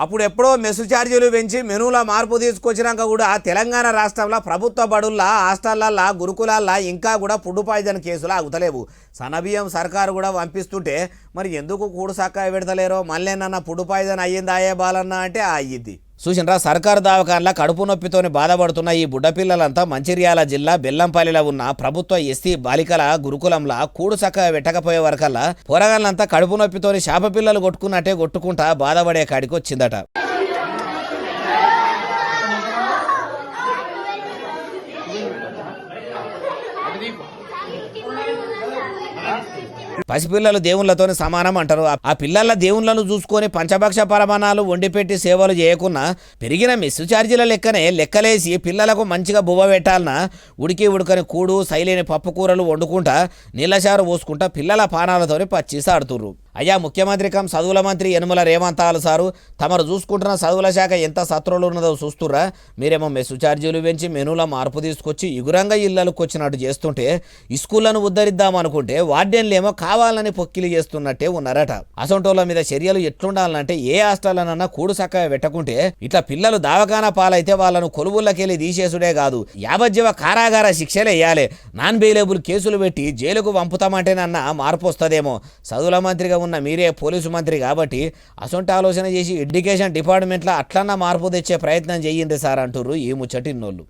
అప్పుడు ఎప్పుడో మెస్సు ఛార్జీలు పెంచి మెనూల మార్పు తీసుకొచ్చినాక కూడా తెలంగాణ రాష్ట్రంలో ప్రభుత్వ బడుల్లో హాస్టళ్లల్లో గురుకులాల్లో ఇంకా కూడా ఫుడ్ పాయిజన్ కేసులు ఆగుతలేవు. సన్నబియ్యం సర్కారు కూడా పంపిస్తుంటే మరి ఎందుకు కూడు సక్కా పెడతలేరో మళ్ళీ ఫుడ్ పాయిజన్ అయ్యింది అయ్యే బాలన్నా అంటే అయ్యిద్ది. చూసినరా సర్కారు దవాఖానలో కడుపు నొప్పితోని బాధపడుతున్న ఈ బుడ్డపిల్లలంతా మంచిర్యాల జిల్లా బెల్లంపల్లిలో ఉన్న ప్రభుత్వ ఎస్సీ బాలికల గురుకులంలో కూడు చక్కగా పెట్టకపోయే వరకల్లా పోరగాళ్ళంతా కడుపు నొప్పితోని శాప పిల్లలు కొట్టుకున్నట్టే కొట్టుకుంటా బాధపడే కాడికి వచ్చిందట. పసిపిల్లలు దేవుళ్ళతోని సమానం అంటారు. ఆ పిల్లల దేవుళ్ళను చూసుకొని పంచభక్ష పరమాణాలు వండిపెట్టి సేవలు చేయకున్నా పెరిగిన మెస్సు ఛార్జీల లెక్కలేసి పిల్లలకు మంచిగా బువ్వ పెట్టాలన్నా ఉడకని కూడు సైలేని పప్పు కూరలు వండుకుంటా నీళ్ళచారు పోసుకుంటా పిల్లల పానాలతోని పచ్చిసాడుతుర్రు. అయ్యా ముఖ్యమంత్రి కం చదువుల మంత్రి యనుమల రేవంతాలు సారు తమరు చూసుకుంటున్న చదువుల శాఖ ఎంత సత్రోలు ఉన్నదో చూస్తుర్రా? మీరేమో మెస్సు ఛార్జీలు పెంచి మెనూల మార్పు తీసుకొచ్చి ఇగురంగా ఇళ్లకు వచ్చినట్టు చేస్తుంటే స్కూళ్లను ఉద్ధరిద్దామనుకుంటే వార్డెన్లేమో కావాలని పొక్కిలి చేస్తున్నట్టే ఉన్నారట. అసొంటోళ్ళ మీద చర్యలు ఎట్లుండాలంటే ఏ హాస్టల్లనన్నా కూడు చక్కగా పెట్టకుంటే ఇట్లా పిల్లలు దవాఖానా పాలైతే వాళ్ళను కొలువుల్లోకెళ్ళి తీసేసుడే కాదు యావజ్జీవ కారాగార శిక్షలు వేయాలి. నాన్ బెయిలబుల్ కేసులు పెట్టి జైలుకు పంపుతామంటేనన్నా మార్పు వస్తుందేమో. చదువుల మంత్రిగా ఉన్న మీరే పోలీసు మంత్రి కాబట్టి అసొంటి ఆలోచన చేసి ఎడ్యుకేషన్ డిపార్ట్మెంట్లో అట్లన్నా మార్పు తెచ్చే ప్రయత్నం చేయండి సార్ అంటుర్రు ఈ ముచ్చటిన్నోళ్ళు.